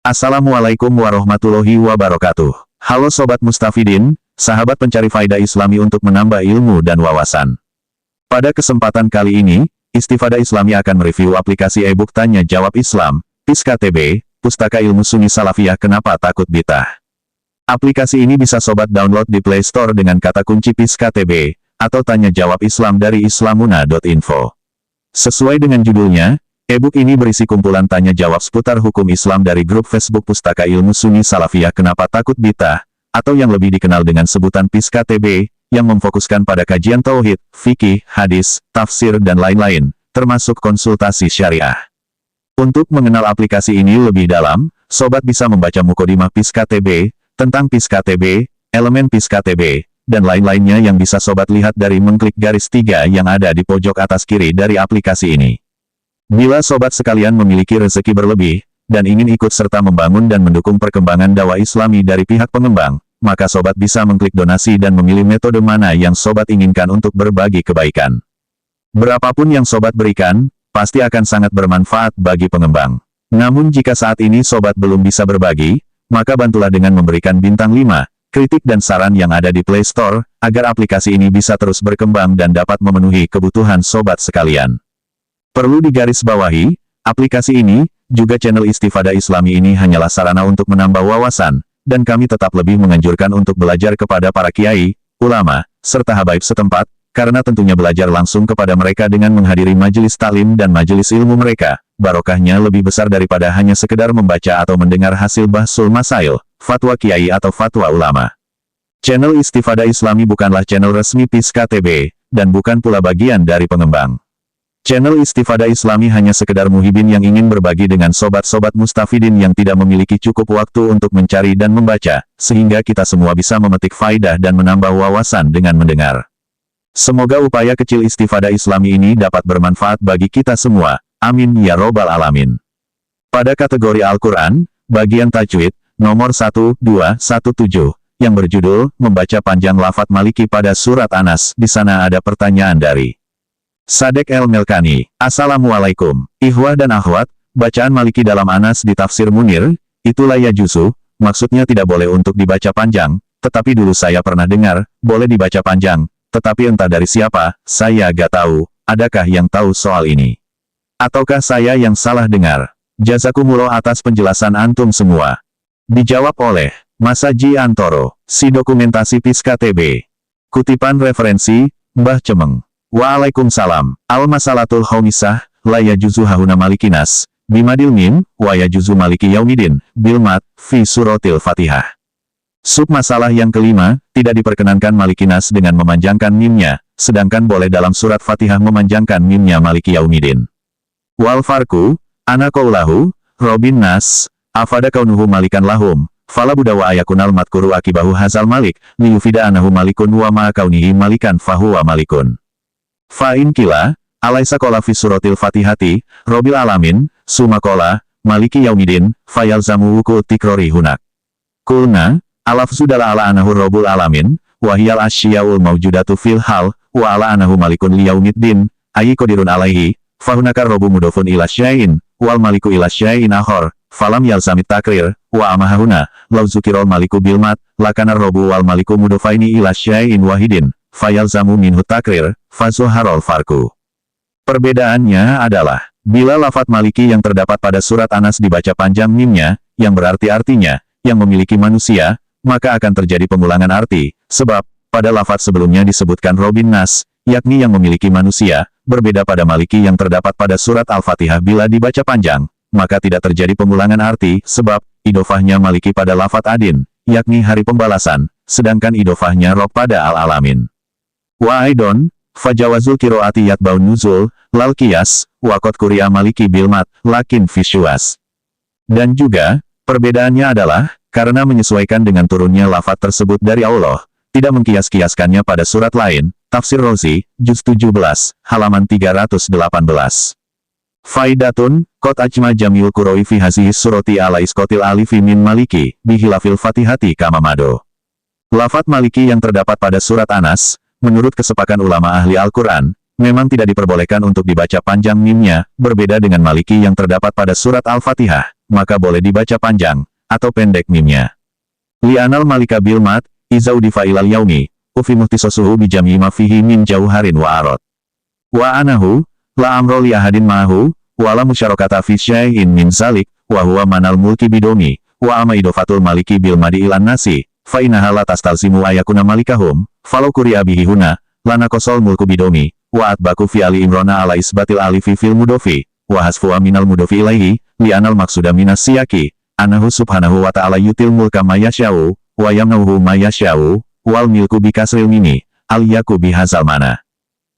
Assalamualaikum warahmatullahi wabarakatuh. Halo Sobat Mustafidin, sahabat pencari faedah Islami untuk menambah ilmu dan wawasan. Pada kesempatan kali ini, Istifadah Islami akan mereview aplikasi e-book Tanya Jawab Islam, PIS-KTB, Pustaka Ilmu Sunni Salafiyah Kenapa Takut Bid'ah. Aplikasi ini bisa Sobat download di Play Store dengan kata kunci PIS-KTB, atau Tanya Jawab Islam dari islamuna.info. Sesuai dengan judulnya, e-book ini berisi kumpulan tanya-jawab seputar hukum Islam dari grup Facebook Pustaka Ilmu Sunni Salafiyah Kenapa Takut Bid'ah, atau yang lebih dikenal dengan sebutan PIS-KTB, yang memfokuskan pada kajian tauhid, fikih, hadis, tafsir dan lain-lain, termasuk konsultasi syariah. Untuk mengenal aplikasi ini lebih dalam, Sobat bisa membaca Mukodimah PIS-KTB, tentang PIS-KTB, elemen PIS-KTB, dan lain-lainnya yang bisa Sobat lihat dari mengklik garis 3 yang ada di pojok atas kiri dari aplikasi ini. Bila Sobat sekalian memiliki rezeki berlebih, dan ingin ikut serta membangun dan mendukung perkembangan dakwah Islami dari pihak pengembang, maka Sobat bisa mengklik donasi dan memilih metode mana yang Sobat inginkan untuk berbagi kebaikan. Berapapun yang Sobat berikan, pasti akan sangat bermanfaat bagi pengembang. Namun jika saat ini Sobat belum bisa berbagi, maka bantulah dengan memberikan bintang 5, kritik dan saran yang ada di Play Store, agar aplikasi ini bisa terus berkembang dan dapat memenuhi kebutuhan Sobat sekalian. Perlu digarisbawahi, aplikasi ini, juga channel Istifadah Islami ini hanyalah sarana untuk menambah wawasan, dan kami tetap lebih menganjurkan untuk belajar kepada para kiai, ulama, serta habaib setempat, karena tentunya belajar langsung kepada mereka dengan menghadiri majelis taklim dan majelis ilmu mereka, barokahnya lebih besar daripada hanya sekedar membaca atau mendengar hasil bahsul masail, fatwa kiai atau fatwa ulama. Channel Istifadah Islami bukanlah channel resmi PIS-KTB, dan bukan pula bagian dari pengembang. Channel Istifadah Islami hanya sekedar muhibin yang ingin berbagi dengan sobat-sobat mustafidin yang tidak memiliki cukup waktu untuk mencari dan membaca, sehingga kita semua bisa memetik faidah dan menambah wawasan dengan mendengar. Semoga upaya kecil Istifadah Islami ini dapat bermanfaat bagi kita semua. Amin ya robbal alamin. Pada kategori Al-Quran, bagian tajwid, nomor 1217, yang berjudul, membaca panjang lafadz Maliki pada surat Anas, di sana ada pertanyaan dari Sadek El Melkani. Assalamualaikum, ikhwah dan akhwat, bacaan Maliki dalam Anas di tafsir Munir, itulah ya juzu, maksudnya tidak boleh untuk dibaca panjang, tetapi dulu saya pernah dengar, boleh dibaca panjang, tetapi entah dari siapa, saya gak tahu, adakah yang tahu soal ini? Ataukah saya yang salah dengar? Jazakumullah atas penjelasan antum semua. Dijawab oleh Masaji Antoro, si dokumentasi PIS-KTB. Kutipan referensi, Mbah Cemeng. Waalaikumsalam. Al-Masalatul Khomisah, la yajuzu hahuna malikinas, bimadil mim, wa yajuzu maliki yaumidin, bilmat, fi suratil Fatihah. Submasalah yang kelima, tidak diperkenankan malikinas dengan memanjangkan mimnya, sedangkan boleh dalam surat Fatihah memanjangkan mimnya maliki yaumidin. Wal farku, ana qaulahu, robin nas, afada kaunuhu malikan lahum, fala budawa ayakunal matkuru akibahu hazal malik, liyufida anahu malikun wa ma kaunihi malikan fahuwa malikun. Fa'in kila, alaisa kola fi suratil Fatihati, robil alamin, sumakola, maliki yaumidin, fayalzamu wuku tikrori hunak. Kulna, alafzudala ala anahu robul alamin, wahiyal asyiaul mawjudatu fil hal, wa ala anahu malikun liyaumiddin, ayi kodirun alaihi, fahunakar robu mudofun ila syain, wal maliku ila syain akhor, falam yalzamit takrir, wa amahahuna, lauzukirol maliku bilmat, lakanar robu wal maliku mudofaini ila syain wahidin, fayalzamu minhu takrir, fazuharol farku. Perbedaannya adalah, bila lafadz maliki yang terdapat pada surat Anas dibaca panjang mimnya, yang berarti artinya, yang memiliki manusia, maka akan terjadi pengulangan arti, sebab, pada lafadz sebelumnya disebutkan robin nas, yakni yang memiliki manusia, berbeda pada maliki yang terdapat pada surat Al-Fatihah bila dibaca panjang, maka tidak terjadi pengulangan arti, sebab, idofahnya maliki pada lafadz adin, yakni hari pembalasan, sedangkan idofahnya rob pada al-alamin. Wa aidon, fajawazul kiroati yatbaun nuzul, lal qiyas, wakot kuria maliki bilmat, lakin visuas. Dan juga, perbedaannya adalah, karena menyesuaikan dengan turunnya lafadz tersebut dari Allah, tidak mengkias-kiaskannya pada surat lain, Tafsir Rozi, Juz 17, halaman 318. Faidatun, kot ajma jamil kuroi fi hazihi surati ala iskotil alifi min maliki, bihilafil fatihati kamamado. Lafadz maliki yang terdapat pada surat Anas, menurut kesepakan ulama ahli Al-Quran, memang tidak diperbolehkan untuk dibaca panjang mimnya, berbeda dengan Maliki yang terdapat pada surat Al-Fatihah, maka boleh dibaca panjang, atau pendek mimnya. Li'anal malika bilmat, iza udifa ilal yaumi, ufi muhtisosuhu bijami ma fihi min jauharin wa arot. Wa anahu, la amro li ahadin ma'ahu, wa la musyarakata fi syai'in min zalik, wa huwa manal mulki bidomi, wa ama idofatul maliki bilmadi ilan nasi, fa inaha la tastalzimu ayakuna malikahum, falau kuri'a bihi huna, lana kosol mulku bidomi, wa atbaku fi ali imrona ala isbatil alifi fil mudofi, wa hasfuwa minal mudofi ilaihi, li'anal maksuda minas siyaki, anahu subhanahu wa ta'ala yutil mulka mayasya'u, wa yamnauhu mayasya'u, wal milku bikasril mini, al yaku bihazal mana.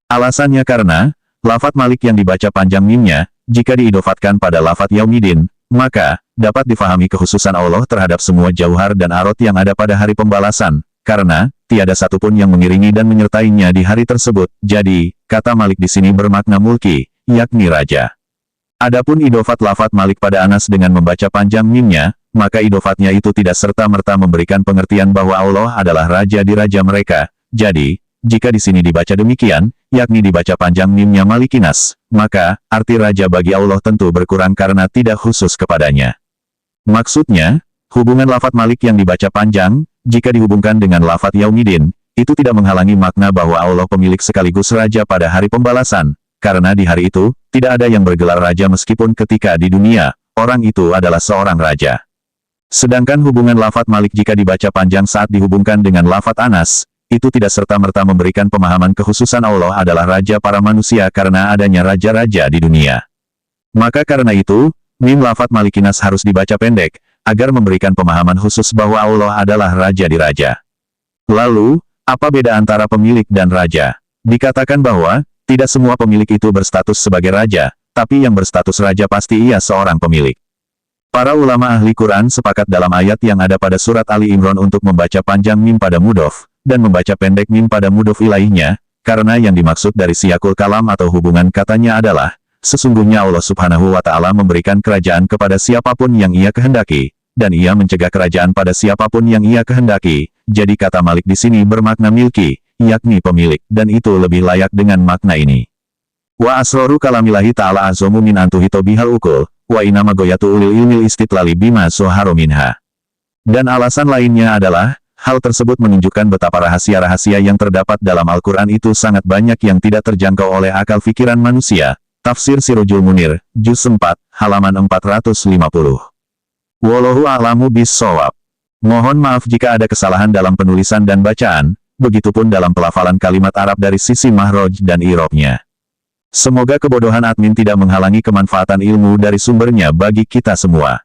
Alasannya karena, lafat Malik yang dibaca panjang mimnya, jika diidofatkan pada lafat Yaumidin, maka, dapat difahami kekhususan Allah terhadap semua jauhar dan arot yang ada pada hari pembalasan, karena, tiada satupun yang mengiringi dan menyertainya di hari tersebut. Jadi, kata Malik di sini bermakna mulki, yakni raja. Adapun idofat lafat Malik pada Anas dengan membaca panjang mimnya, maka idofatnya itu tidak serta-merta memberikan pengertian bahwa Allah adalah raja di raja mereka. Jadi, jika di sini dibaca demikian, yakni dibaca panjang mimnya Malikinas, maka, arti raja bagi Allah tentu berkurang karena tidak khusus kepadanya. Maksudnya, hubungan lafat Malik yang dibaca panjang, jika dihubungkan dengan lafat Yaumidin, itu tidak menghalangi makna bahwa Allah pemilik sekaligus raja pada hari pembalasan, karena di hari itu, tidak ada yang bergelar raja meskipun ketika di dunia, orang itu adalah seorang raja. Sedangkan hubungan lafat Malik jika dibaca panjang saat dihubungkan dengan lafat Anas, itu tidak serta-merta memberikan pemahaman kekhususan Allah adalah raja para manusia karena adanya raja-raja di dunia. Maka karena itu, mim lafat Malikinas harus dibaca pendek, agar memberikan pemahaman khusus bahwa Allah adalah raja di raja. Lalu, apa beda antara pemilik dan raja? Dikatakan bahwa, tidak semua pemilik itu berstatus sebagai raja, tapi yang berstatus raja pasti ia seorang pemilik. Para ulama ahli Quran sepakat dalam ayat yang ada pada surat Ali Imran untuk membaca panjang mim pada mudof, dan membaca pendek mim pada mudof ilaihnya, karena yang dimaksud dari siyakul kalam atau hubungan katanya adalah, sesungguhnya Allah subhanahu wa ta'ala memberikan kerajaan kepada siapapun yang ia kehendaki, dan ia mencegah kerajaan pada siapapun yang ia kehendaki. Jadi kata Malik di sini bermakna milki, yakni pemilik, dan itu lebih layak dengan makna ini. Wa asroru kalamillahi ta'ala azomu min antuhito bihal ukul, wa inama goyatu ulil ilmil istitlali bima soharo minha. Dan alasan lainnya adalah, hal tersebut menunjukkan betapa rahasia-rahasia yang terdapat dalam Al-Quran itu sangat banyak yang tidak terjangkau oleh akal pikiran manusia. Tafsir Sirojul Munir, Juz 4, halaman 450. Wallahu a'lamu bis-shawab. Mohon maaf jika ada kesalahan dalam penulisan dan bacaan, begitupun dalam pelafalan kalimat Arab dari sisi mahroj dan i'rabnya. Semoga kebodohan admin tidak menghalangi kemanfaatan ilmu dari sumbernya bagi kita semua.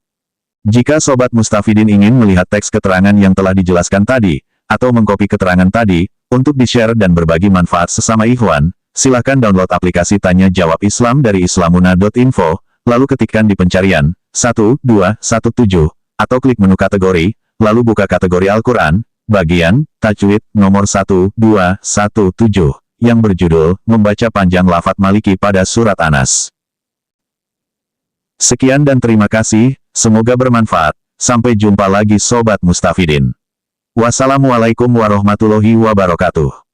Jika Sobat Mustafidin ingin melihat teks keterangan yang telah dijelaskan tadi, atau mengkopi keterangan tadi, untuk di-share dan berbagi manfaat sesama ikhwan, silakan download aplikasi Tanya Jawab Islam dari islamuna.info, lalu ketikkan di pencarian, 1217, atau klik menu kategori, lalu buka kategori Al-Quran, bagian, Tajwid, nomor 1217, yang berjudul, Membaca Panjang Lafat Maliki pada Surat Anas. Sekian dan terima kasih, semoga bermanfaat, sampai jumpa lagi Sobat Mustafidin. Wassalamualaikum warahmatullahi wabarakatuh.